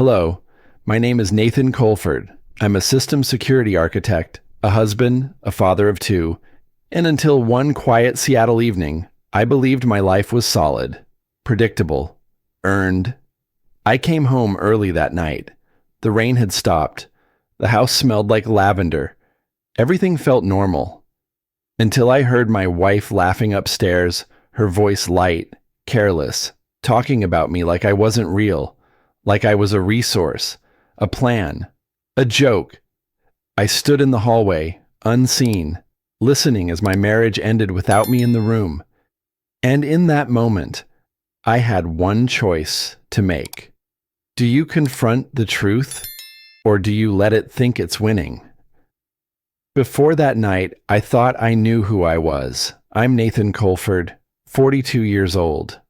Hello, my name is Nathan Colford. I'm a system security architect, a husband, a father of two, and until one quiet Seattle evening, I believed my life was solid, predictable, earned. I came home early that night. The rain had stopped. The house smelled like lavender. Everything felt normal. Until I heard my wife laughing upstairs, her voice light, careless, talking about me like I wasn't real, like I was a resource, a plan, a joke. I stood in the hallway, unseen, listening as my marriage ended without me in the room. And in that moment, I had one choice to make. Do you confront the truth, or do you let it think it's winning? Before that night, I thought I knew who I was. I'm Nathan Colford, 42 years old.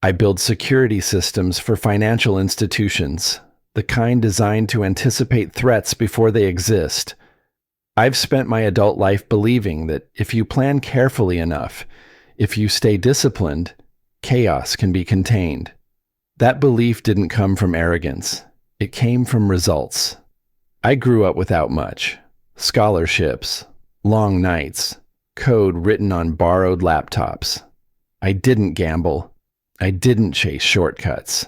I build security systems for financial institutions, the kind designed to anticipate threats before they exist. I've spent my adult life believing that if you plan carefully enough, if you stay disciplined, chaos can be contained. That belief didn't come from arrogance. It came from results. I grew up without much. Scholarships, long nights, code written on borrowed laptops. I didn't gamble. I didn't chase shortcuts.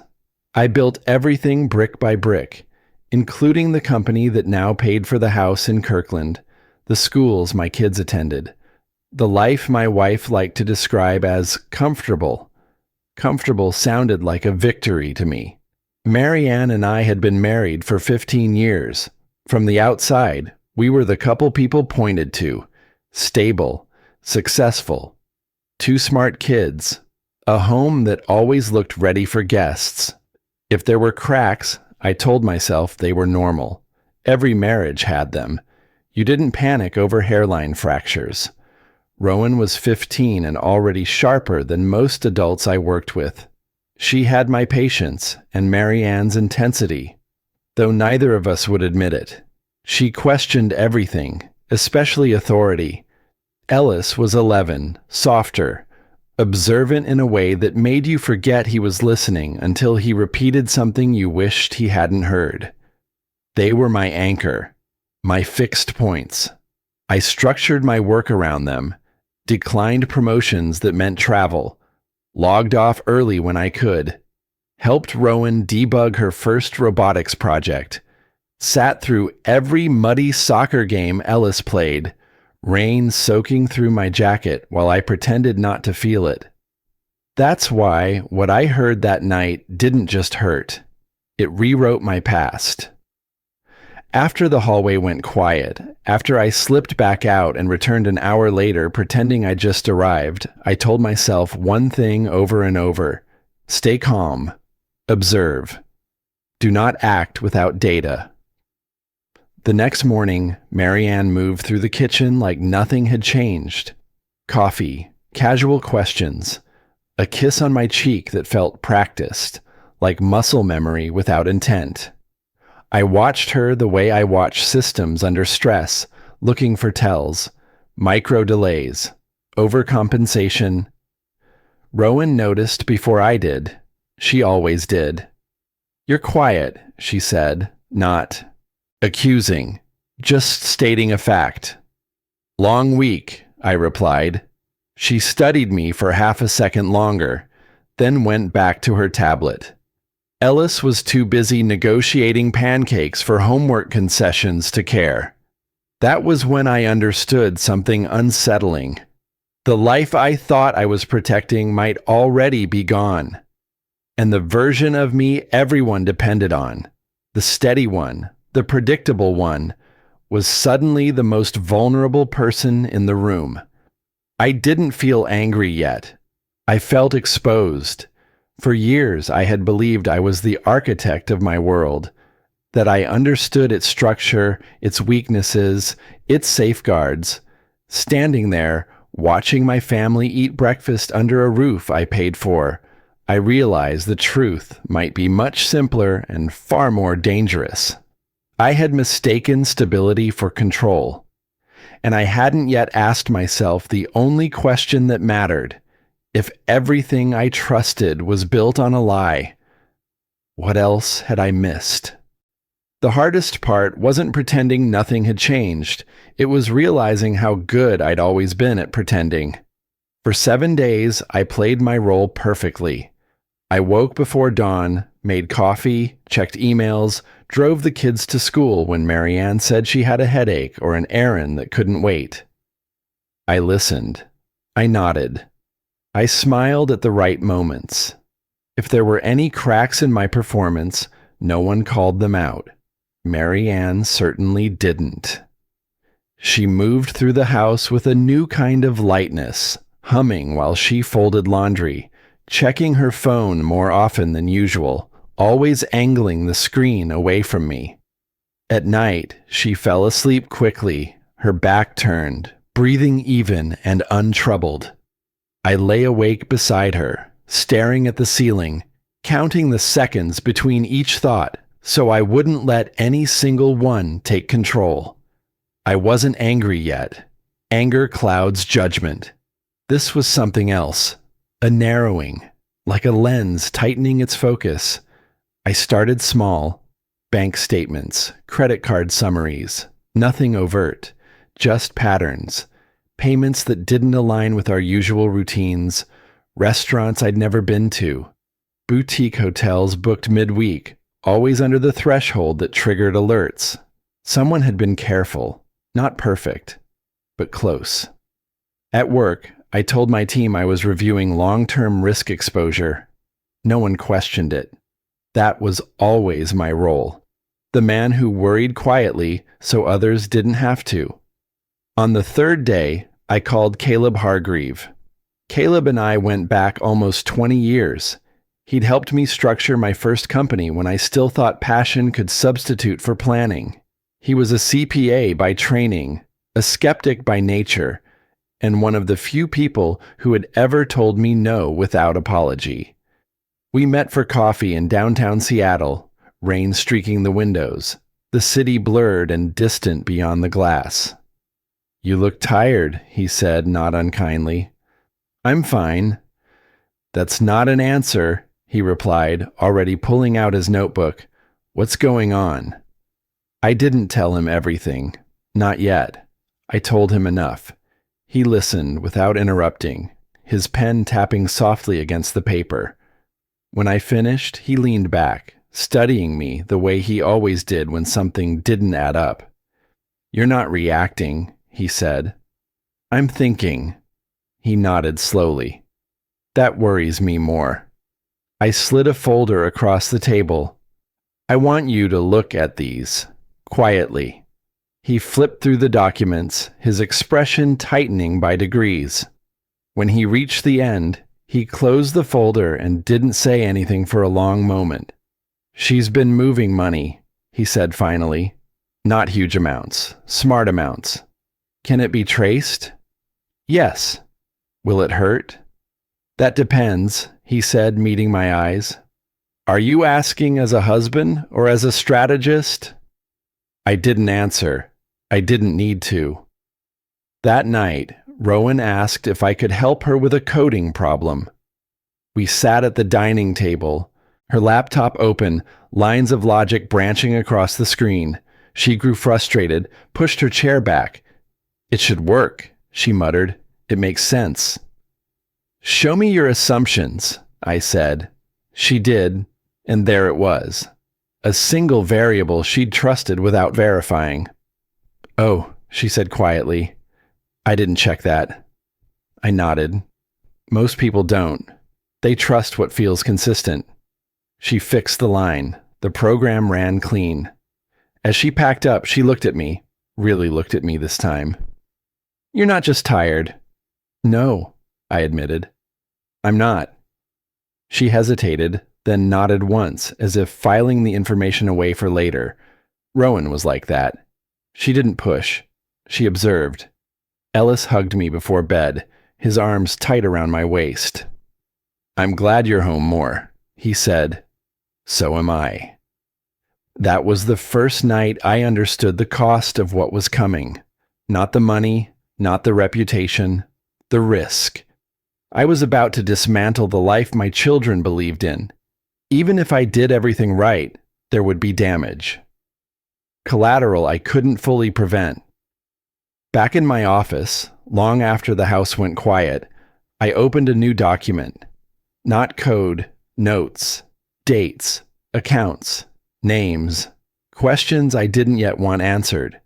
I built everything brick by brick, including the company that now paid for the house in Kirkland, the schools my kids attended, the life my wife liked to describe as comfortable. Comfortable sounded like a victory to me. Marianne and I had been married for 15 years. From the outside, we were the couple people pointed to. Stable, successful, two smart kids, a home that always looked ready for guests. If there were cracks, I told myself they were normal. Every marriage had them. You didn't panic over hairline fractures. Rowan was 15 and already sharper than most adults I worked with. She had my patience and Marianne's intensity, though neither of us would admit it. She questioned everything, especially authority. Ellis was 11, softer, observant in a way that made you forget he was listening until he repeated something you wished he hadn't heard. They were my anchor, my fixed points. I structured my work around them, declined promotions that meant travel, logged off early when I could, helped Rowan debug her first robotics project, sat through every muddy soccer game Ellis played, rain soaking through my jacket while I pretended not to feel it. That's why what I heard that night didn't just hurt. It rewrote my past. After the hallway went quiet, after I slipped back out and returned an hour later pretending I just arrived, I told myself one thing over and over. Stay calm. Observe. Do not act without data. The next morning, Marianne moved through the kitchen like nothing had changed. Coffee, casual questions, a kiss on my cheek that felt practiced, like muscle memory without intent. I watched her the way I watch systems under stress, looking for tells, micro delays, overcompensation. Rowan noticed before I did. She always did. You're quiet, she said, not accusing, just stating a fact. Long week, I replied. She studied me for half a second longer, then went back to her tablet. Ellis was too busy negotiating pancakes for homework concessions to care. That was when I understood something unsettling. The life I thought I was protecting might already be gone. And the version of me everyone depended on, the steady one, the predictable one, was suddenly the most vulnerable person in the room. I didn't feel angry yet. I felt exposed. For years, I had believed I was the architect of my world, that I understood its structure, its weaknesses, its safeguards. Standing there, watching my family eat breakfast under a roof I paid for, I realized the truth might be much simpler and far more dangerous. I had mistaken stability for control, and I hadn't yet asked myself the only question that mattered. If everything I trusted was built on a lie, What else had I missed? The hardest part wasn't pretending nothing had changed. It was realizing how good I'd always been at pretending. For 7 days, I played my role perfectly. I woke before dawn, made coffee, checked emails, drove the kids to school when Marianne said she had a headache or an errand that couldn't wait. I listened. I nodded. I smiled at the right moments. If there were any cracks in my performance, no one called them out. Marianne certainly didn't. She moved through the house with a new kind of lightness, humming while she folded laundry, checking her phone more often than usual, always angling the screen away from me. At night, she fell asleep quickly, her back turned, breathing even and untroubled. I lay awake beside her, staring at the ceiling, counting the seconds between each thought, so I wouldn't let any single one take control. I wasn't angry yet. Anger clouds judgment. This was something else, a narrowing, like a lens tightening its focus. I started small, bank statements, credit card summaries, nothing overt, just patterns, payments that didn't align with our usual routines, restaurants I'd never been to, boutique hotels booked midweek, always under the threshold that triggered alerts. Someone had been careful, not perfect, but close. At work, I told my team I was reviewing long-term risk exposure. No one questioned it. That was always my role. The man who worried quietly so others didn't have to. On the third day, I called Caleb Hargreave. Caleb and I went back almost 20 years. He'd helped me structure my first company when I still thought passion could substitute for planning. He was a CPA by training, a skeptic by nature, and one of the few people who had ever told me no without apology. We met for coffee in downtown Seattle, rain streaking the windows, the city blurred and distant beyond the glass. "You look tired," he said, not unkindly. "I'm fine." "That's not an answer," he replied, already pulling out his notebook. "What's going on?" I didn't tell him everything. Not yet. I told him enough. He listened without interrupting, his pen tapping softly against the paper. When I finished, he leaned back, studying me the way he always did when something didn't add up. "You're not reacting," he said. "I'm thinking." He nodded slowly. "That worries me more." I slid a folder across the table. "I want you to look at these, quietly." He flipped through the documents, his expression tightening by degrees. When he reached the end, he closed the folder and didn't say anything for a long moment. "She's been moving money," he said finally. "Not huge amounts, smart amounts." "Can it be traced?" "Yes." "Will it hurt?" "That depends," he said, meeting my eyes. "Are you asking as a husband or as a strategist?" I didn't answer. I didn't need to. That night, Rowan asked if I could help her with a coding problem. We sat at the dining table, her laptop open, lines of logic branching across the screen. She grew frustrated, pushed her chair back. "It should work," she muttered. "It makes sense." "Show me your assumptions," I said. She did, and there it was. A single variable she'd trusted without verifying. "Oh," she said quietly. "I didn't check that." I nodded. "Most people don't. They trust what feels consistent." She fixed the line. The program ran clean. As she packed up, she looked at me, really looked at me this time. "You're not just tired." "No," I admitted. "I'm not." She hesitated, then nodded once, as if filing the information away for later. Rowan was like that. She didn't push. She observed. Ellis hugged me before bed, his arms tight around my waist. "I'm glad you're home more," he said. "So am I." That was the first night I understood the cost of what was coming. Not the money, not the reputation, the risk. I was about to dismantle the life my children believed in. Even if I did everything right, there would be damage. Collateral I couldn't fully prevent. Back in my office, long after the house went quiet, I opened a new document. Not code, notes, dates, accounts, names, questions I didn't yet want answered.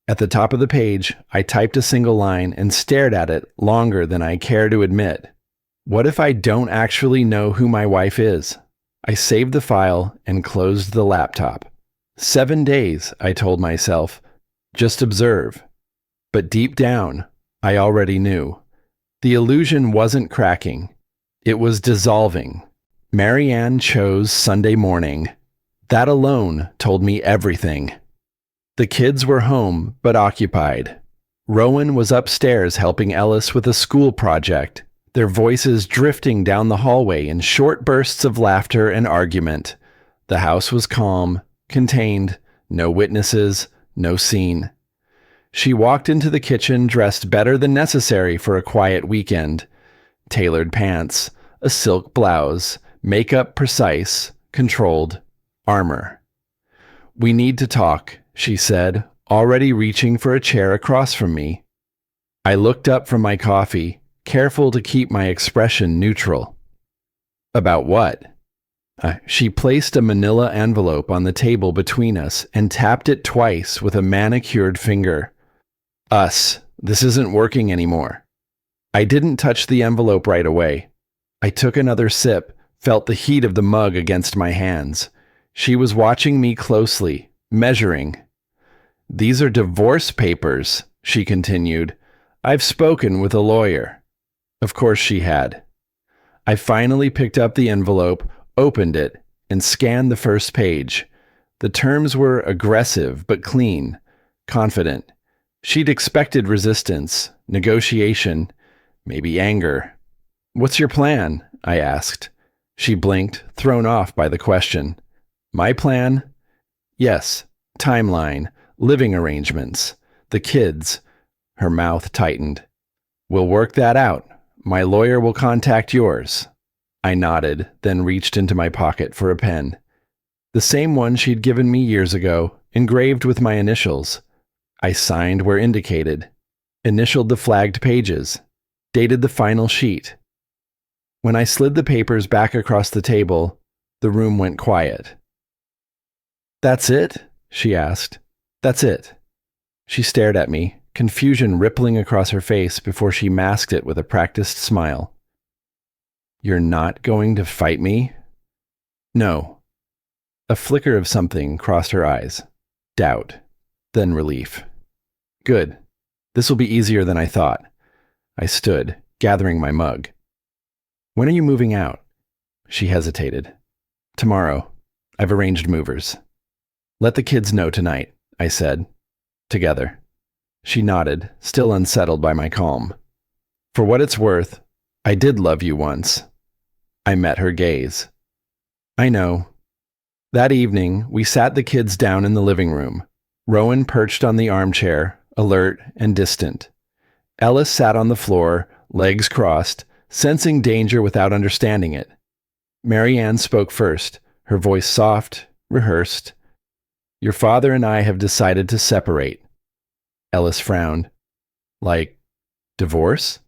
At the top of the page, I typed a single line and stared at it longer than I care to admit. What if I don't actually know who my wife is? I saved the file and closed the laptop. 7 days, I told myself. Just observe. But deep down, I already knew. The illusion wasn't cracking. It was dissolving. Marianne chose Sunday morning. That alone told me everything. The kids were home, but occupied. Rowan was upstairs helping Ellis with a school project, their voices drifting down the hallway in short bursts of laughter and argument. The house was calm, contained, no witnesses, no scene. She walked into the kitchen dressed better than necessary for a quiet weekend. Tailored pants, a silk blouse, makeup precise, controlled, armor. "We need to talk," she said, already reaching for a chair across from me. I looked up from my coffee, careful to keep my expression neutral. "About what?" She placed a manila envelope on the table between us and tapped it twice with a manicured finger. "Us. This isn't working anymore." I didn't touch the envelope right away. I took another sip, felt the heat of the mug against my hands. She was watching me closely, measuring. "These are divorce papers," she continued. "I've spoken with a lawyer." Of course she had. I finally picked up the envelope, opened it, and scanned the first page. The terms were aggressive but clean, confident. She'd expected resistance, negotiation, maybe anger. "What's your plan?" I asked. She blinked, thrown off by the question. "My plan?" "Yes, timeline, living arrangements, the kids." Her mouth tightened. "We'll work that out. My lawyer will contact yours." I nodded, then reached into my pocket for a pen. The same one she'd given me years ago, engraved with my initials. I signed where indicated, initialed the flagged pages, dated the final sheet. When I slid the papers back across the table, the room went quiet. "That's it?" she asked. "That's it." She stared at me, confusion rippling across her face before she masked it with a practiced smile. "You're not going to fight me?" "No." A flicker of something crossed her eyes. Doubt, then relief. "Good. This will be easier than I thought." I stood, gathering my mug. "When are you moving out?" She hesitated. "Tomorrow. I've arranged movers." "Let the kids know tonight," I said. "Together." She nodded, still unsettled by my calm. "For what it's worth, I did love you once." I met her gaze. "I know." That evening, we sat the kids down in the living room. Rowan perched on the armchair, alert and distant. Ellis sat on the floor, legs crossed, sensing danger without understanding it. Marianne spoke first, her voice soft, rehearsed. "Your father and I have decided to separate." Ellis frowned. "Like, divorce?"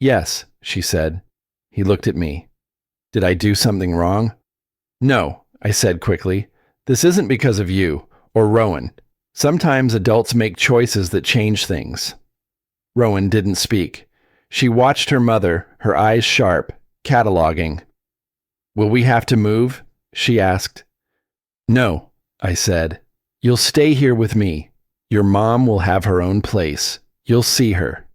"Yes," she said. He looked at me. "Did I do something wrong?" "No," I said quickly. "This isn't because of you, or Rowan. Sometimes adults make choices that change things." Rowan didn't speak. She watched her mother, her eyes sharp, cataloging. "Will we have to move?" she asked. "No," I said. "You'll stay here with me. Your mom will have her own place. You'll see her."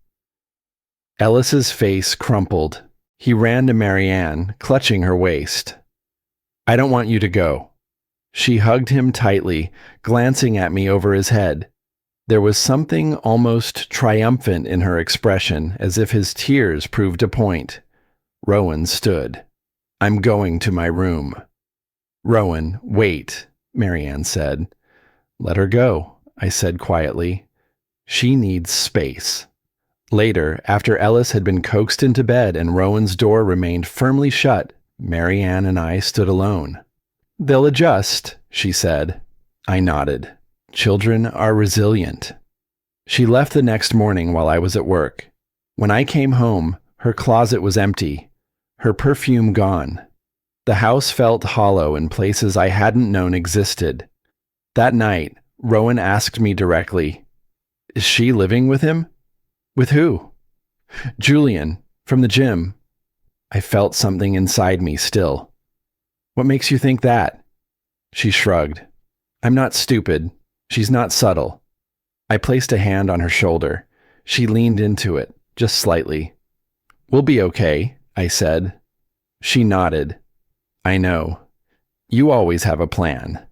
Ellis's face crumpled. He ran to Marianne, clutching her waist. "I don't want you to go." She hugged him tightly, glancing at me over his head. There was something almost triumphant in her expression, as if his tears proved a point. Rowan stood. "I'm going to my room." "Rowan, wait," Marianne said. "Let her go," I said quietly. "She needs space." Later, after Ellis had been coaxed into bed and Rowan's door remained firmly shut, Mary Ann and I stood alone. "They'll adjust," she said. I nodded. Children are resilient. She left the next morning while I was at work. When I came home, her closet was empty, her perfume gone. The house felt hollow in places I hadn't known existed. That night, Rowan asked me directly, "Is she living with him?" "With who?" "Julian, from the gym." I felt something inside me still. "What makes you think that?" She shrugged. "I'm not stupid. She's not subtle." I placed a hand on her shoulder. She leaned into it, just slightly. "We'll be okay," I said. She nodded. "I know. You always have a plan."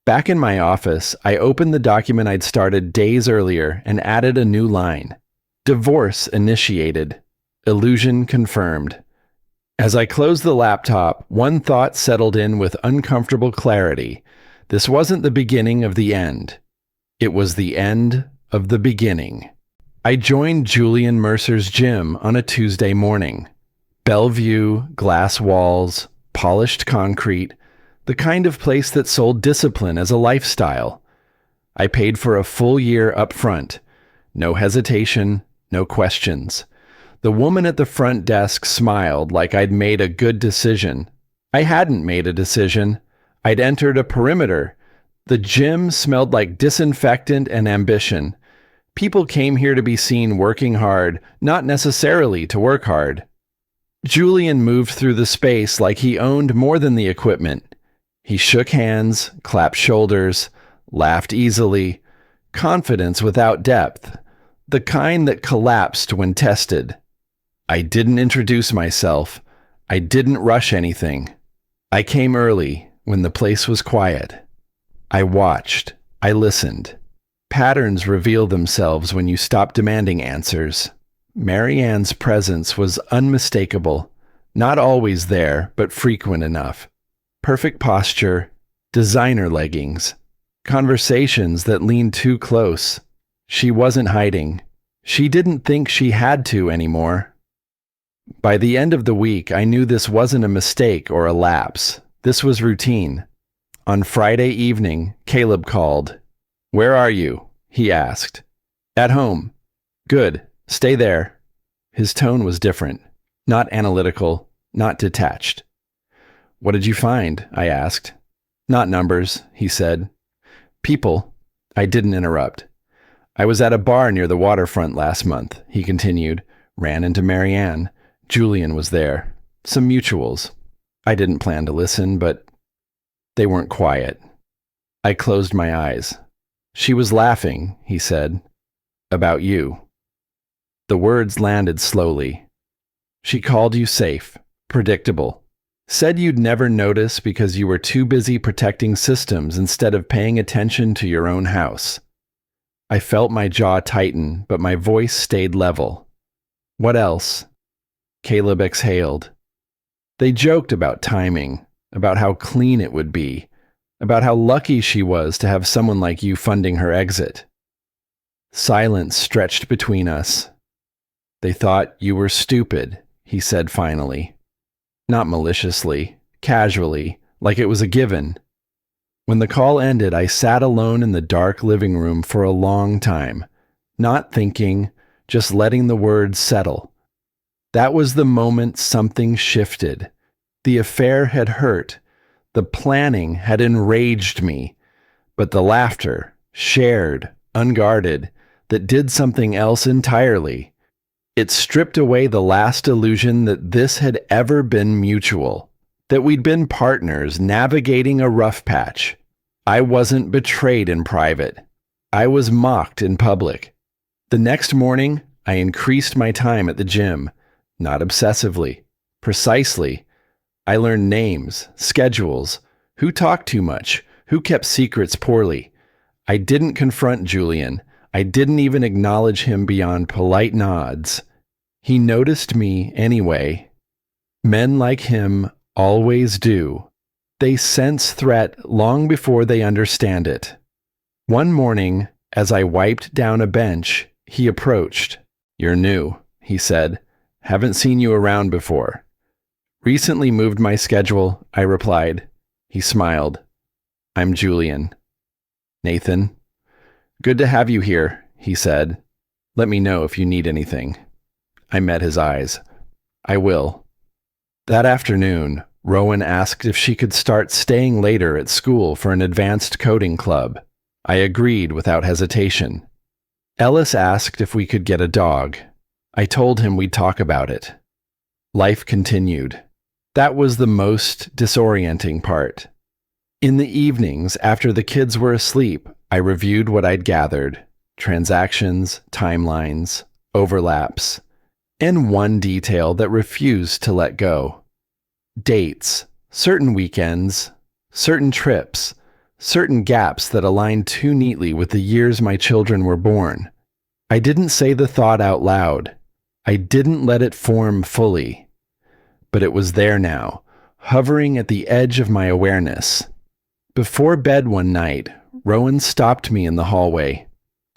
Back in my office, I opened the document I'd started days earlier and added a new line. Divorce initiated. Illusion confirmed. As I closed the laptop, one thought settled in with uncomfortable clarity. This wasn't the beginning of the end. It was the end of the beginning. I joined Julian Mercer's gym on a Tuesday morning. Bellevue, glass walls, polished concrete, the kind of place that sold discipline as a lifestyle. I paid for a full year up front. No hesitation, no questions. The woman at the front desk smiled like I'd made a good decision. I hadn't made a decision. I'd entered a perimeter. The gym smelled like disinfectant and ambition. People came here to be seen working hard, not necessarily to work hard. Julian moved through the space like he owned more than the equipment. He shook hands, clapped shoulders, laughed easily. Confidence without depth. The kind that collapsed when tested. I didn't introduce myself. I didn't rush anything. I came early, when the place was quiet. I watched. I listened. Patterns reveal themselves when you stop demanding answers. Mary Ann's presence was unmistakable. Not always there, but frequent enough. Perfect posture, designer leggings, conversations that leaned too close. She wasn't hiding. She didn't think she had to anymore. By the end of the week, I knew this wasn't a mistake or a lapse. This was routine. On Friday evening, Caleb called. "Where are you?" he asked. "At home." "Good. Stay there." His tone was different. Not analytical, not detached. "What did you find?" I asked. "Not numbers," he said. "People." I didn't interrupt. "I was at a bar near the waterfront last month," he continued. "Ran into Mary Ann. Julian was there. Some mutuals. I didn't plan to listen, but they weren't quiet." I closed my eyes. "She was laughing," he said. "About you." The words landed slowly. "She called you safe, predictable. Said you'd never notice because you were too busy protecting systems instead of paying attention to your own house." I felt my jaw tighten, but my voice stayed level. "What else?" Caleb exhaled. "They joked about timing, about how clean it would be, about how lucky she was to have someone like you funding her exit." Silence stretched between us. "They thought you were stupid," he said finally. Not maliciously, casually, like it was a given. When the call ended, I sat alone in the dark living room for a long time, not thinking, just letting the words settle. That was the moment something shifted. The affair had hurt. The planning had enraged me. But the laughter, shared, unguarded, that did something else entirely. It stripped away the last illusion that this had ever been mutual, that we'd been partners navigating a rough patch. I wasn't betrayed in private. I was mocked in public. The next morning, I increased my time at the gym, not obsessively, precisely. I learned names, schedules, who talked too much, who kept secrets poorly. I didn't confront Julian. I didn't even acknowledge him beyond polite nods. He noticed me anyway. Men like him always do. They sense threat long before they understand it. One morning, as I wiped down a bench, he approached. "You're new," he said. "Haven't seen you around before." Recently moved my schedule, I replied. He smiled. I'm Julian. Nathan. Good to have you here, he said. Let me know if you need anything. I met his eyes. I will. That afternoon, Rowan asked if she could start staying later at school for an advanced coding club. I agreed without hesitation. Ellis asked if we could get a dog. I told him we'd talk about it. Life continued. That was the most disorienting part. In the evenings, after the kids were asleep, I reviewed what I'd gathered: transactions, timelines, overlaps, and one detail that refused to let go. Dates, certain weekends, certain trips, certain gaps that aligned too neatly with the years my children were born. I didn't say the thought out loud. I didn't let it form fully. But it was there now, hovering at the edge of my awareness. Before bed one night, Rowan stopped me in the hallway.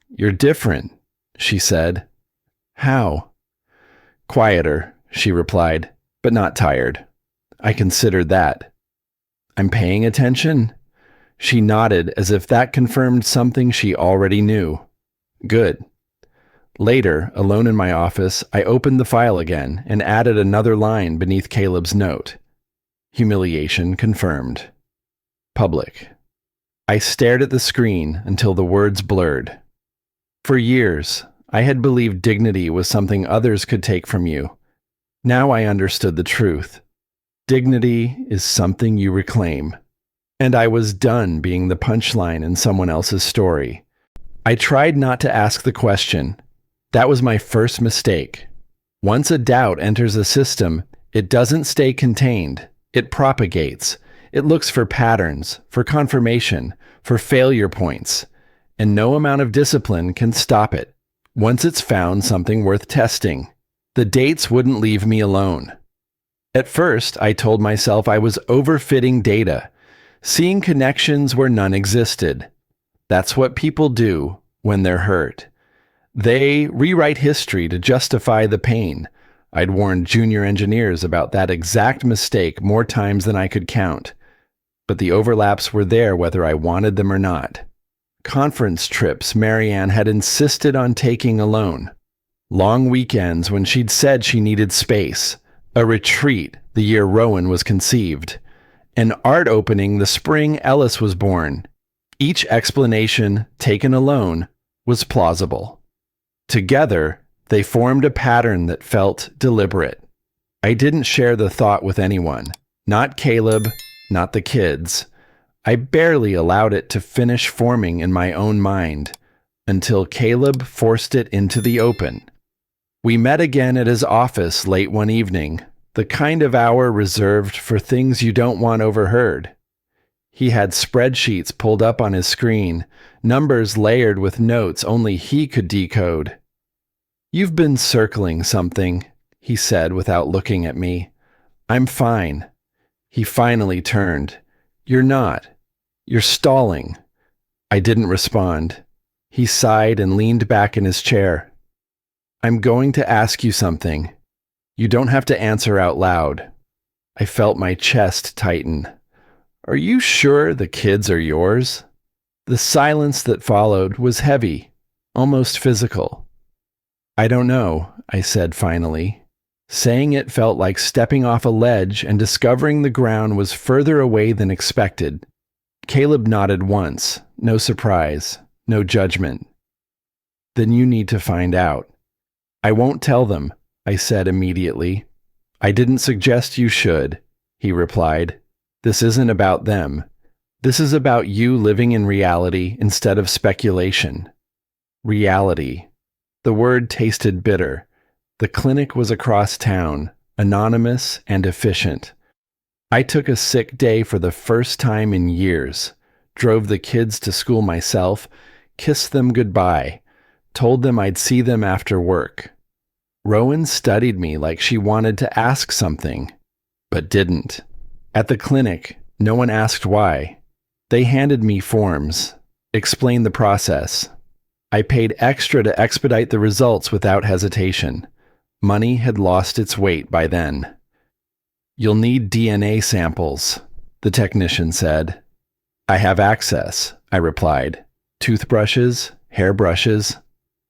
You're different, she said. How? Quieter, she replied, but not tired. I considered that. I'm paying attention? She nodded as if that confirmed something she already knew. Good. Later, alone in my office, I opened the file again and added another line beneath Caleb's note. Humiliation confirmed. Public. I stared at the screen until the words blurred. For years, I had believed dignity was something others could take from you. Now I understood the truth. Dignity is something you reclaim. And I was done being the punchline in someone else's story. I tried not to ask the question. That was my first mistake. Once a doubt enters a system, it doesn't stay contained. It propagates. It looks for patterns, for confirmation, for failure points. And no amount of discipline can stop it. Once it's found something worth testing, the dates wouldn't leave me alone. At first, I told myself I was overfitting data, seeing connections where none existed. That's what people do when they're hurt. They rewrite history to justify the pain. I'd warned junior engineers about that exact mistake more times than I could count. But the overlaps were there whether I wanted them or not. Conference trips Marianne had insisted on taking alone. Long weekends when she'd said she needed space. A retreat the year Rowan was conceived. An art opening the spring Ellis was born. Each explanation, taken alone, was plausible. Together, they formed a pattern that felt deliberate. I didn't share the thought with anyone. Not Caleb, not the kids. I barely allowed it to finish forming in my own mind, until Caleb forced it into the open. We met again at his office late one evening, the kind of hour reserved for things you don't want overheard. He had spreadsheets pulled up on his screen, numbers layered with notes only he could decode. You've been circling something, he said without looking at me. I'm fine. He finally turned. You're not. You're stalling. I didn't respond. He sighed and leaned back in his chair. I'm going to ask you something. You don't have to answer out loud. I felt my chest tighten. Are you sure the kids are yours? The silence that followed was heavy, almost physical. I don't know, I said finally. Saying it felt like stepping off a ledge and discovering the ground was further away than expected. Caleb nodded once, no surprise, no judgment. Then you need to find out. I won't tell them, I said immediately. I didn't suggest you should, he replied. This isn't about them. This is about you living in reality instead of speculation. Reality. The word tasted bitter. The clinic was across town, anonymous and efficient. I took a sick day for the first time in years, drove the kids to school myself, kissed them goodbye, told them I'd see them after work. Rowan studied me like she wanted to ask something, but didn't. At the clinic, no one asked why. They handed me forms, explained the process. I paid extra to expedite the results without hesitation. Money had lost its weight by then. "You'll need DNA samples," the technician said. "I have access," I replied. "Toothbrushes, hairbrushes,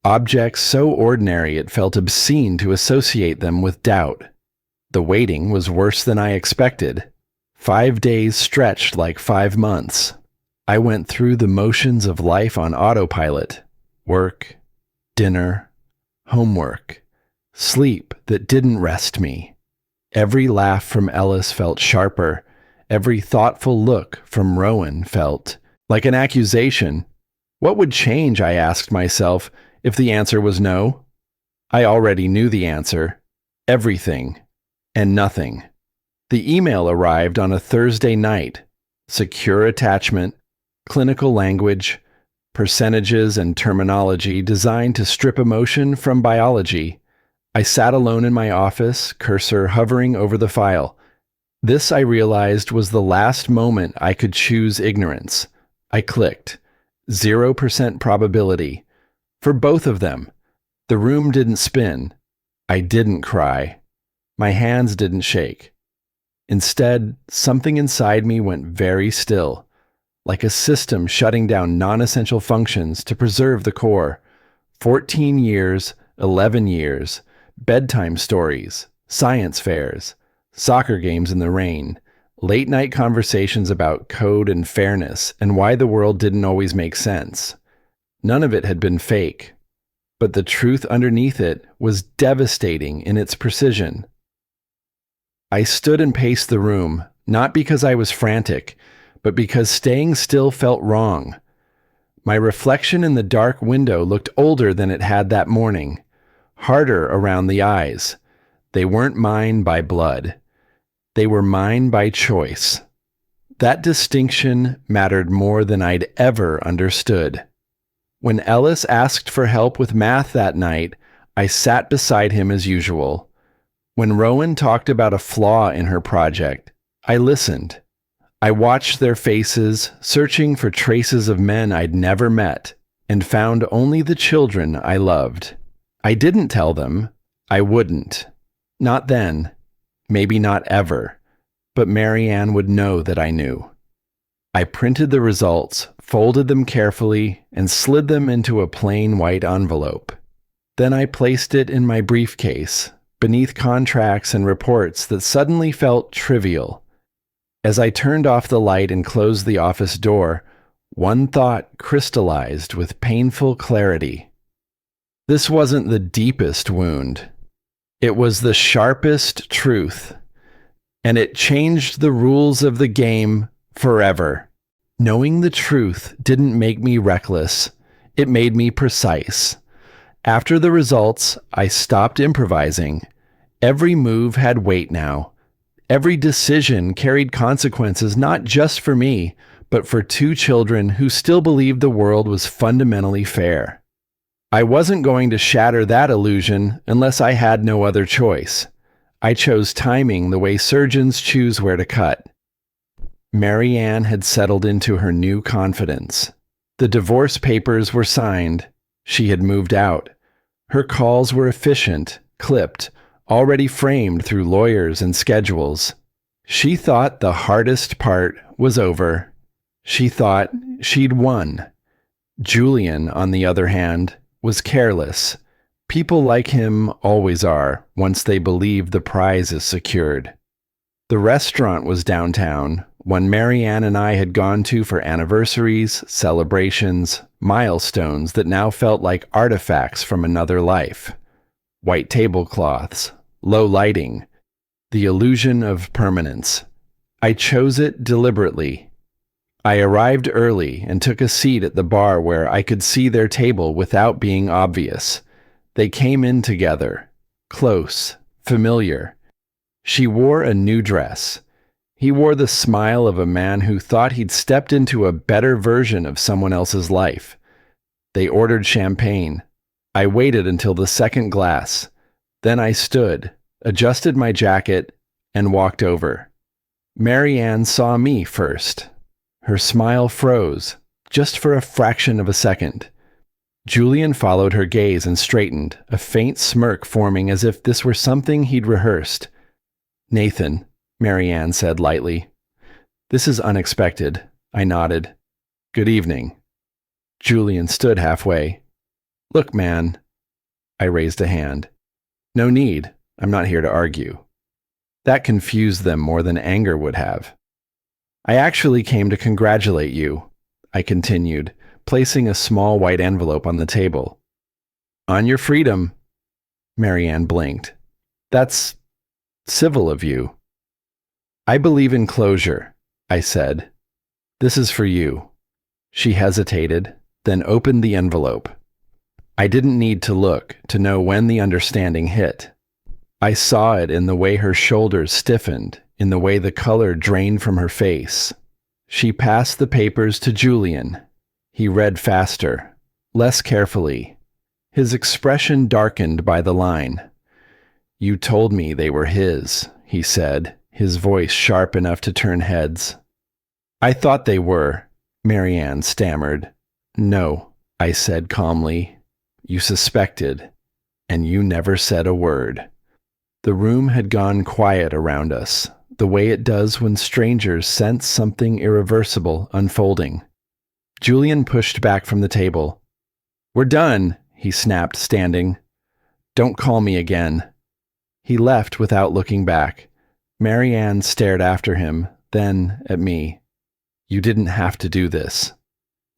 objects so ordinary it felt obscene to associate them with doubt." The waiting was worse than I expected. 5 days stretched like 5 months. I went through the motions of life on autopilot. Work, dinner, homework, sleep that didn't rest me. Every laugh from Ellis felt sharper. Every thoughtful look from Rowan felt like an accusation. What would change, I asked myself, if the answer was no? I already knew the answer. Everything and nothing. The email arrived on a Thursday night. Secure attachment, clinical language, percentages and terminology designed to strip emotion from biology. I sat alone in my office, cursor hovering over the file. This, I realized, was the last moment I could choose ignorance. I clicked. 0% probability. For both of them. The room didn't spin. I didn't cry. My hands didn't shake. Instead, something inside me went very still, like a system shutting down non-essential functions to preserve the core. 14 years, 11 years, bedtime stories, science fairs, soccer games in the rain, late-night conversations about code and fairness and why the world didn't always make sense. None of it had been fake, but the truth underneath it was devastating in its precision. I stood and paced the room, not because I was frantic, but because staying still felt wrong. My reflection in the dark window looked older than it had that morning, harder around the eyes. They weren't mine by blood. They were mine by choice. That distinction mattered more than I'd ever understood. When Ellis asked for help with math that night, I sat beside him as usual. When Rowan talked about a flaw in her project, I listened. I watched their faces, searching for traces of men I'd never met, and found only the children I loved. I didn't tell them. I wouldn't. Not then. Maybe not ever. But Marianne would know that I knew. I printed the results, folded them carefully, and slid them into a plain white envelope. Then I placed it in my briefcase, beneath contracts and reports that suddenly felt trivial. As I turned off the light and closed the office door, one thought crystallized with painful clarity. This wasn't the deepest wound. It was the sharpest truth. And it changed the rules of the game forever. Knowing the truth didn't make me reckless. It made me precise. After the results, I stopped improvising. Every move had weight now. Every decision carried consequences not just for me, but for 2 children who still believed the world was fundamentally fair. I wasn't going to shatter that illusion unless I had no other choice. I chose timing the way surgeons choose where to cut. Marianne had settled into her new confidence. The divorce papers were signed. She had moved out. Her calls were efficient, clipped, already framed through lawyers and schedules. She thought the hardest part was over. She thought she'd won. Julian, on the other hand, was careless. People like him always are once they believe the prize is secured. The restaurant was downtown, one Marianne and I had gone to for anniversaries, celebrations, milestones that now felt like artifacts from another life. White tablecloths, low lighting, the illusion of permanence. I chose it deliberately. I arrived early and took a seat at the bar where I could see their table without being obvious. They came in together, close, familiar. She wore a new dress. He wore the smile of a man who thought he'd stepped into a better version of someone else's life. They ordered champagne. I waited until the second glass. Then I stood, adjusted my jacket, and walked over. Marianne saw me first. Her smile froze, just for a fraction of a second. Julian followed her gaze and straightened, a faint smirk forming as if this were something he'd rehearsed. "Nathan," Marianne said lightly. This is unexpected, I nodded. Good evening. Julian stood halfway. Look, man. I raised a hand. No need. I'm not here to argue. That confused them more than anger would have. I actually came to congratulate you, I continued, placing a small white envelope on the table. On your freedom. Marianne blinked. That's civil of you. I believe in closure, I said. This is for you. She hesitated, then opened the envelope. I didn't need to look to know when the understanding hit. I saw it in the way her shoulders stiffened, in the way the color drained from her face. She passed the papers to Julian. He read faster, less carefully. His expression darkened by the line. You told me they were his, he said, his voice sharp enough to turn heads. I thought they were, Marianne stammered. No, I said calmly. You suspected, and you never said a word. The room had gone quiet around us, the way it does when strangers sense something irreversible unfolding. Julian pushed back from the table. We're done, he snapped, standing. Don't call me again. He left without looking back. Marianne stared after him, then at me. You didn't have to do this.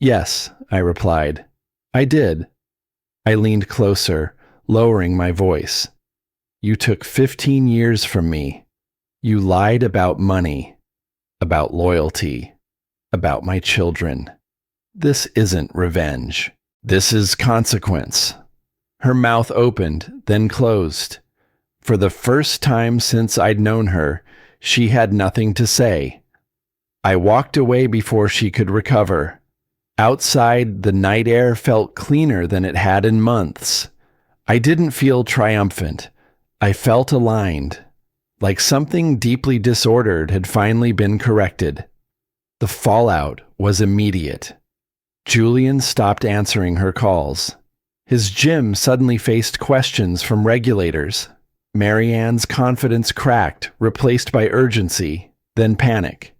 Yes, I replied. I did. I leaned closer, lowering my voice. You took 15 years from me. You lied about money, about loyalty, about my children. This isn't revenge. This is consequence. Her mouth opened, then closed. For the first time since I'd known her, she had nothing to say. I walked away before she could recover. Outside, the night air felt cleaner than it had in months. I didn't feel triumphant. I felt aligned, like something deeply disordered had finally been corrected. The fallout was immediate. Julian stopped answering her calls. His gym suddenly faced questions from regulators. Marianne's confidence cracked, replaced by urgency, then panic.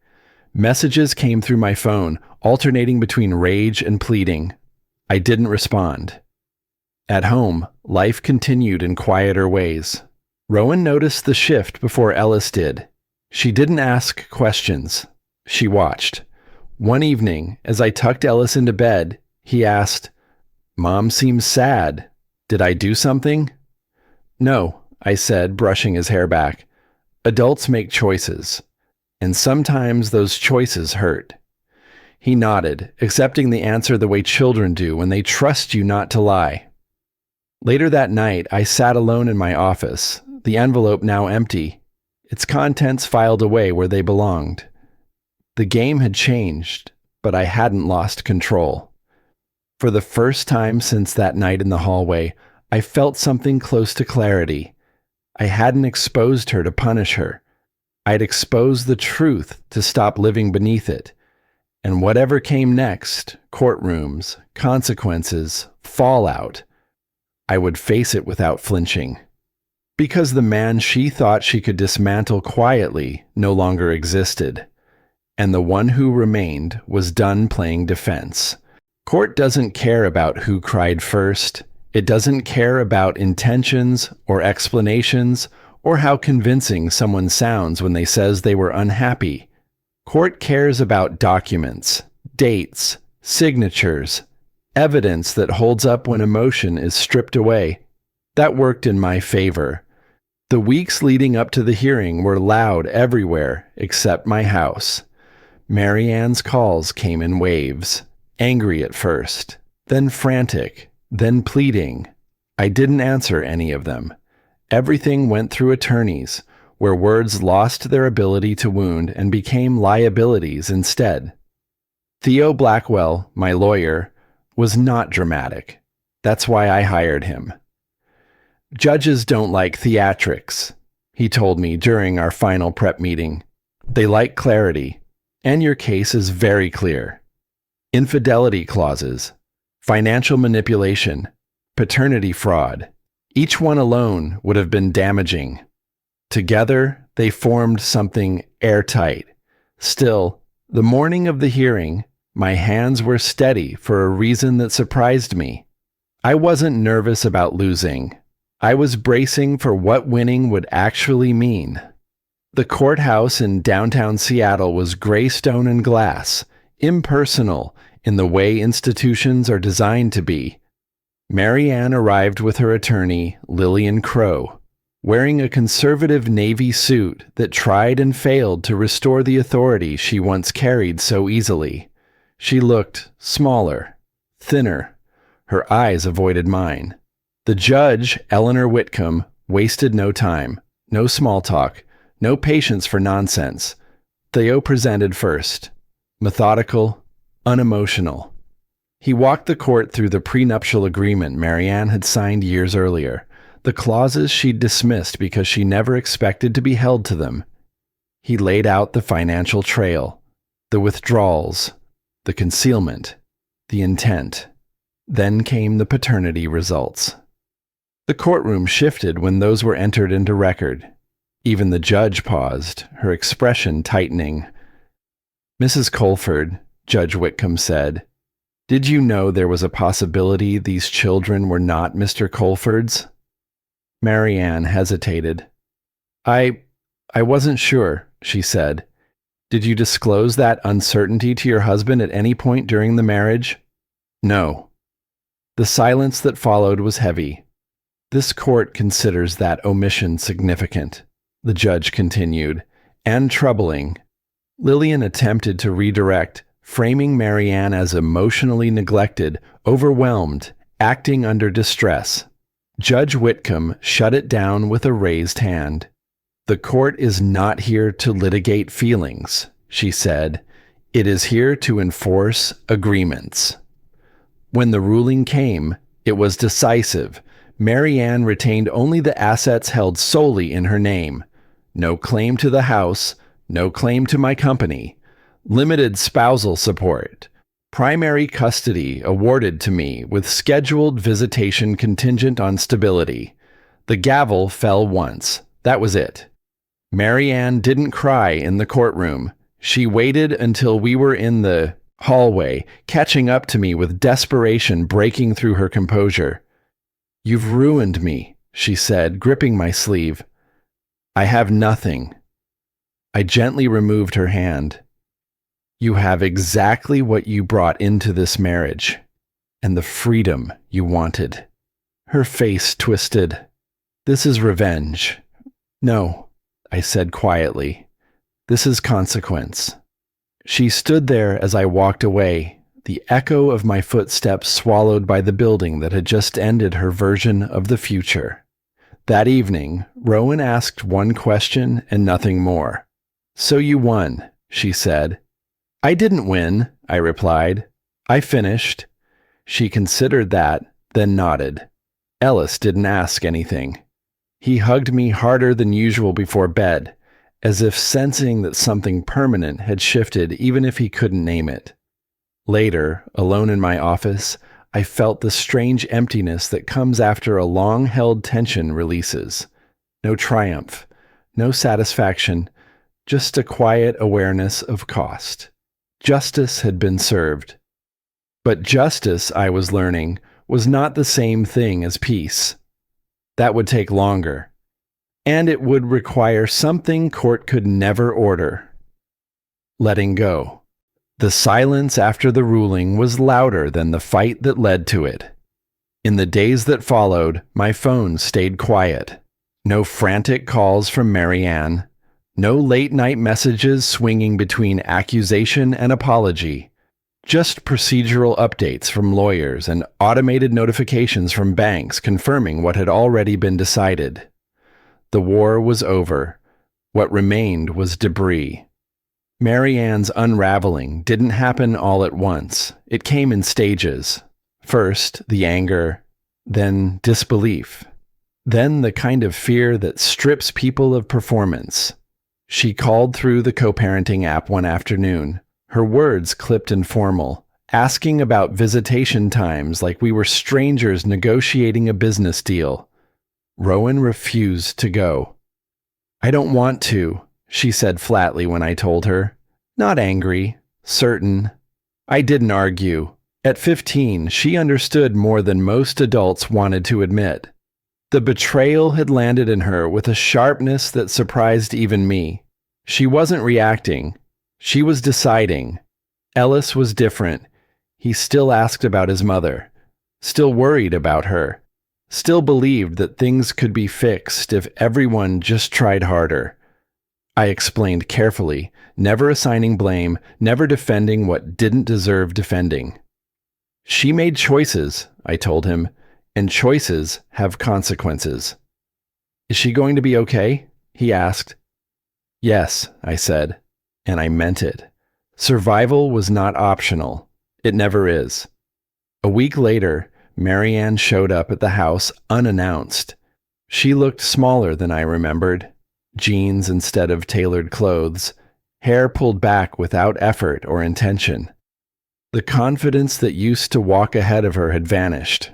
Messages came through my phone, alternating between rage and pleading. I didn't respond. At home, life continued in quieter ways. Rowan noticed the shift before Ellis did. She didn't ask questions. She watched. One evening, as I tucked Ellis into bed, he asked, Mom seems sad. Did I do something? No, I said, brushing his hair back. Adults make choices, and sometimes those choices hurt. He nodded, accepting the answer the way children do when they trust you not to lie. Later that night, I sat alone in my office, the envelope now empty, its contents filed away where they belonged. The game had changed, but I hadn't lost control. For the first time since that night in the hallway, I felt something close to clarity. I hadn't exposed her to punish her. I'd exposed the truth to stop living beneath it. And whatever came next, courtrooms, consequences, fallout, I would face it without flinching. Because the man she thought she could dismantle quietly no longer existed. And the one who remained was done playing defense. Court doesn't care about who cried first. It doesn't care about intentions or explanations or how convincing someone sounds when they says they were unhappy. Court cares about documents, dates, signatures, evidence that holds up when emotion is stripped away. That worked in my favor. The weeks leading up to the hearing were loud everywhere except my house. Marianne's calls came in waves, angry at first, then frantic, then pleading. I didn't answer any of them. Everything went through attorneys, where words lost their ability to wound and became liabilities instead. Theo Blackwell, my lawyer, was not dramatic. That's why I hired him. Judges don't like theatrics, he told me during our final prep meeting. They like clarity, and your case is very clear. Infidelity clauses, financial manipulation, paternity fraud. Each one alone would have been damaging. Together, they formed something airtight. Still, the morning of the hearing, my hands were steady for a reason that surprised me. I wasn't nervous about losing. I was bracing for what winning would actually mean. The courthouse in downtown Seattle was gray stone and glass, impersonal in the way institutions are designed to be. Mary Ann arrived with her attorney, Lillian Crow, wearing a conservative navy suit that tried and failed to restore the authority she once carried so easily. She looked smaller, thinner. Her eyes avoided mine. The judge, Eleanor Whitcomb, wasted no time, no small talk, no patience for nonsense. Theo presented first, methodical, unemotional. He walked the court through the prenuptial agreement Mary Ann had signed years earlier, the clauses she'd dismissed because she never expected to be held to them. He laid out the financial trail, the withdrawals, the concealment, the intent. Then came the paternity results. The courtroom shifted when those were entered into record. Even the judge paused, her expression tightening. "Mrs. Colford," Judge Whitcomb said, "did you know there was a possibility these children were not Mr. Colford's?" Mary Ann hesitated. I wasn't sure," she said. "Did you disclose that uncertainty to your husband at any point during the marriage?" "No." The silence that followed was heavy. "This court considers that omission significant," the judge continued, "and troubling." Lillian attempted to redirect, framing Mary Ann as emotionally neglected, overwhelmed, acting under distress. Judge Whitcomb shut it down with a raised hand. "The court is not here to litigate feelings," she said. "It is here to enforce agreements." When the ruling came, it was decisive. Mary Ann retained only the assets held solely in her name. No claim to the house, no claim to my company. Limited spousal support. Primary custody awarded to me with scheduled visitation contingent on stability. The gavel fell once. That was it. Mary Ann didn't cry in the courtroom. She waited until we were in the hallway, catching up to me with desperation breaking through her composure. "You've ruined me," she said, gripping my sleeve. "I have nothing." I gently removed her hand. "You have exactly what you brought into this marriage, and the freedom you wanted." Her face twisted. "This is revenge." "No," I said quietly. "This is consequence." She stood there as I walked away, the echo of my footsteps swallowed by the building that had just ended her version of the future. That evening, Rowan asked one question and nothing more. "So you won," she said. "I didn't win," I replied. "I finished." She considered that, then nodded. Ellis didn't ask anything. He hugged me harder than usual before bed, as if sensing that something permanent had shifted even if he couldn't name it. Later, alone in my office, I felt the strange emptiness that comes after a long-held tension releases. No triumph, no satisfaction, just a quiet awareness of cost. Justice had been served. But justice, I was learning, was not the same thing as peace. That would take longer. And it would require something court could never order. Letting go. The silence after the ruling was louder than the fight that led to it. In the days that followed, my phone stayed quiet. No frantic calls from Mary Ann. No late-night messages swinging between accusation and apology. Just procedural updates from lawyers and automated notifications from banks confirming what had already been decided. The war was over. What remained was debris. Mary Ann's unraveling didn't happen all at once. It came in stages. First, the anger, then disbelief, then the kind of fear that strips people of performance. She called through the co-parenting app one afternoon, her words clipped and formal, asking about visitation times like we were strangers negotiating a business deal. Rowan refused to go. I don't want to, she said flatly when I told her. Not angry, certain. I didn't argue. At 15, she understood more than most adults wanted to admit. The betrayal had landed in her with a sharpness that surprised even me. She wasn't reacting. She was deciding. Ellis was different. He still asked about his mother, still worried about her, still believed that things could be fixed if everyone just tried harder. I explained carefully, never assigning blame, never defending what didn't deserve defending. She made choices, I told him, and choices have consequences. Is she going to be okay? He asked. Yes, I said, and I meant it. Survival was not optional. It never is. A week later, Marianne showed up at the house unannounced. She looked smaller than I remembered. Jeans instead of tailored clothes, hair pulled back without effort or intention. The confidence that used to walk ahead of her had vanished.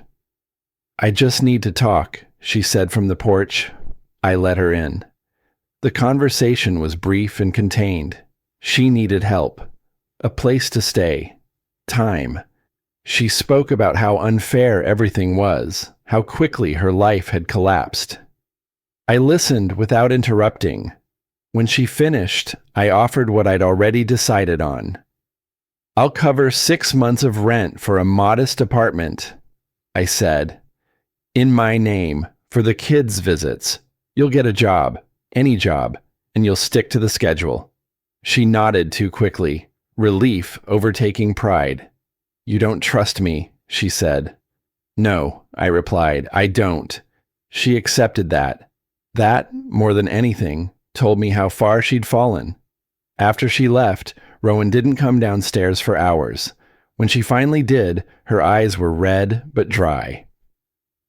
I just need to talk, she said from the porch. I let her in. The conversation was brief and contained. She needed help, a place to stay, time. She spoke about how unfair everything was, how quickly her life had collapsed. I listened without interrupting. When she finished, I offered what I'd already decided on. I'll cover 6 months of rent for a modest apartment, I said. In my name, for the kids' visits. You'll get a job, any job, and you'll stick to the schedule. She nodded too quickly, relief overtaking pride. You don't trust me, she said. No, I replied, I don't. She accepted that. That, more than anything, told me how far she'd fallen. After she left, Rowan didn't come downstairs for hours. When she finally did, her eyes were red but dry.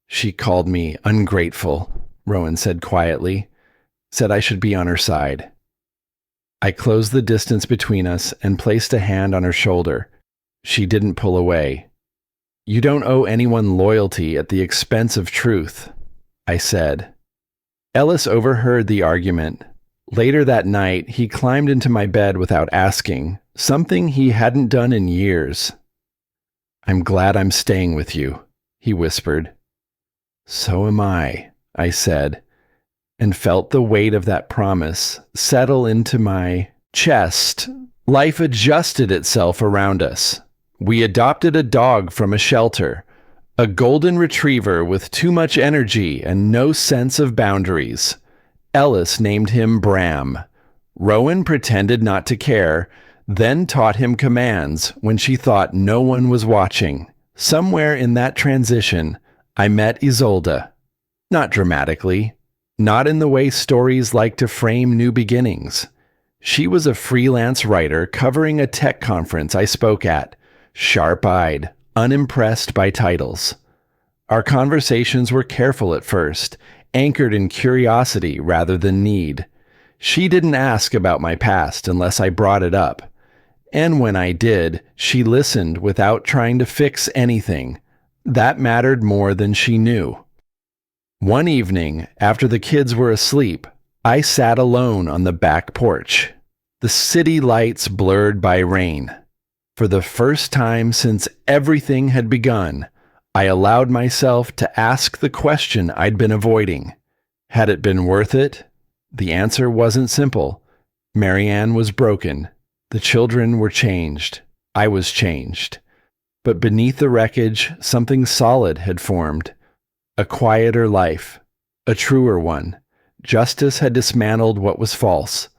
She called me ungrateful, Rowan said quietly. Said I should be on her side. I closed the distance between us and placed a hand on her shoulder. She didn't pull away. You don't owe anyone loyalty at the expense of truth, I said. Ellis overheard the argument. Later that night, he climbed into my bed without asking, something he hadn't done in years. I'm glad I'm staying with you, he whispered. So am I said, and felt the weight of that promise settle into my chest. Life adjusted itself around us. We adopted a dog from a shelter, a golden retriever with too much energy and no sense of boundaries. Ellis named him Bram. Rowan pretended not to care, then taught him commands when she thought no one was watching. Somewhere in that transition, I met Isolde. Not dramatically, not in the way stories like to frame new beginnings. She was a freelance writer covering a tech conference I spoke at, sharp-eyed, unimpressed by titles. Our conversations were careful at first, anchored in curiosity rather than need. She didn't ask about my past unless I brought it up. And when I did, she listened without trying to fix anything. That mattered more than she knew. One evening, after the kids were asleep, I sat alone on the back porch, the city lights blurred by rain. For the first time since everything had begun, I allowed myself to ask the question I'd been avoiding. Had it been worth it? The answer wasn't simple. Marianne was broken. The children were changed. I was changed. But beneath the wreckage, something solid had formed. A quieter life. A truer one. Justice had dismantled what was false.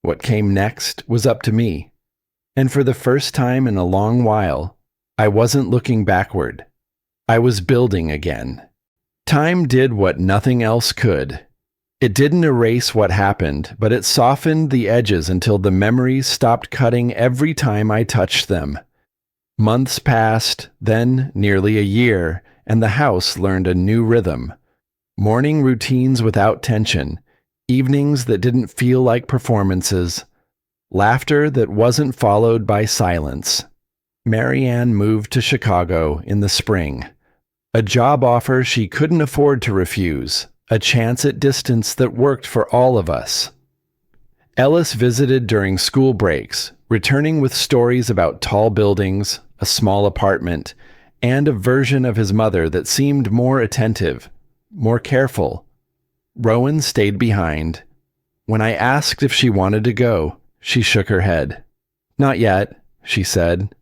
What came next was up to me. And for the first time in a long while, I wasn't looking backward. I was building again. Time did what nothing else could. It didn't erase what happened, but it softened the edges until the memories stopped cutting every time I touched them. Months passed, then nearly a year, and the house learned a new rhythm. Morning routines without tension, evenings that didn't feel like performances, laughter that wasn't followed by silence. Marianne moved to Chicago in the spring. A job offer she couldn't afford to refuse, a chance at distance that worked for all of us. Ellis visited during school breaks, returning with stories about tall buildings, a small apartment, and a version of his mother that seemed more attentive, more careful. Rowan stayed behind. When I asked if she wanted to go, she shook her head. "Not yet," she said.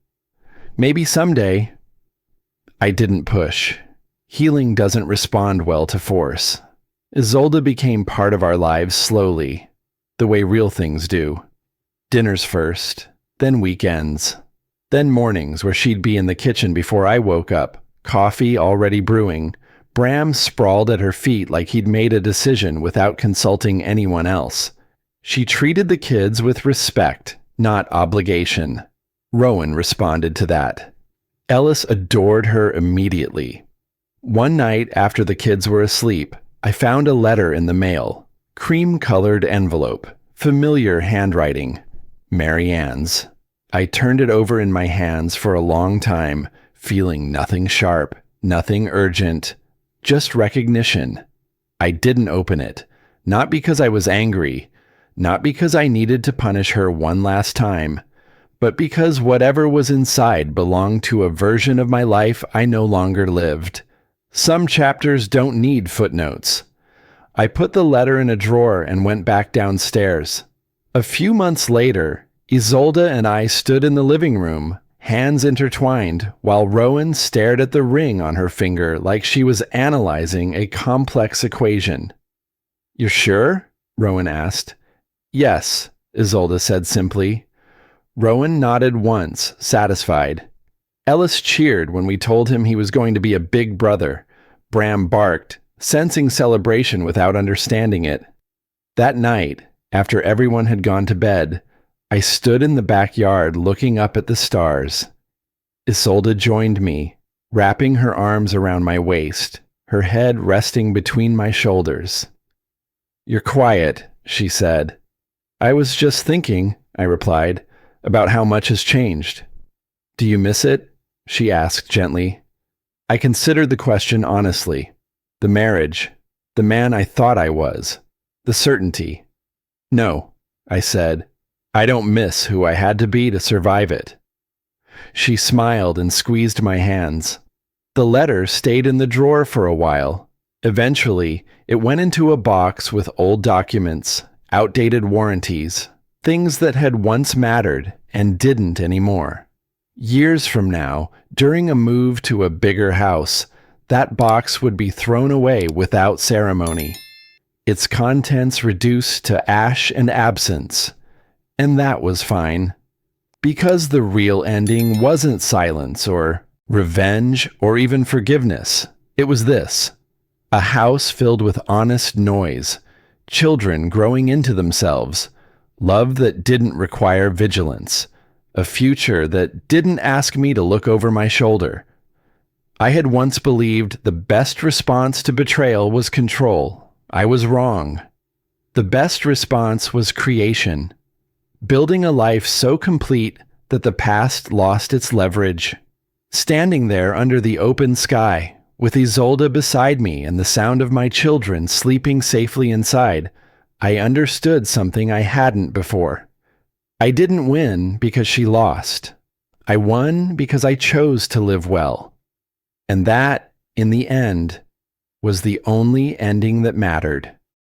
"Maybe someday." I didn't push. Healing doesn't respond well to force. Isolde became part of our lives slowly, the way real things do. Dinners first, then weekends, then mornings where she'd be in the kitchen before I woke up, coffee already brewing, Bram sprawled at her feet like he'd made a decision without consulting anyone else. She treated the kids with respect, not obligation. Rowan responded to that. Ellis adored her immediately. One night after the kids were asleep, I found a letter in the mail. Cream-colored envelope, familiar handwriting. Mary Ann's. I turned it over in my hands for a long time, feeling nothing sharp, nothing urgent, just recognition. I didn't open it, not because I was angry, not because I needed to punish her one last time, but because whatever was inside belonged to a version of my life I no longer lived. Some chapters don't need footnotes. I put the letter in a drawer and went back downstairs. A few months later, Isolde and I stood in the living room, hands intertwined, while Rowan stared at the ring on her finger like she was analyzing a complex equation. "You're sure?" Rowan asked. "Yes," Isolde said simply. Rowan nodded once, satisfied. Ellis cheered when we told him he was going to be a big brother. Bram barked, sensing celebration without understanding it. That night, after everyone had gone to bed, I stood in the backyard looking up at the stars. Isolde joined me, wrapping her arms around my waist, her head resting between my shoulders. "You're quiet," she said. "I was just thinking," I replied, "about how much has changed." "Do you miss it?" she asked gently. I considered the question honestly. The marriage, the man I thought I was, the certainty. "No," I said. "I don't miss who I had to be to survive it." She smiled and squeezed my hands. The letter stayed in the drawer for a while. Eventually, it went into a box with old documents, outdated warranties, things that had once mattered and didn't anymore. Years from now, during a move to a bigger house, that box would be thrown away without ceremony, its contents reduced to ash and absence. And that was fine. Because the real ending wasn't silence or revenge or even forgiveness. It was this: a house filled with honest noise, children growing into themselves, love that didn't require vigilance, a future that didn't ask me to look over my shoulder. I had once believed the best response to betrayal was control. I was wrong. The best response was creation. Building a life so complete that the past lost its leverage. Standing there under the open sky, with Isolde beside me and the sound of my children sleeping safely inside, I understood something I hadn't before. I didn't win because she lost. I won because I chose to live well. And that, in the end, was the only ending that mattered.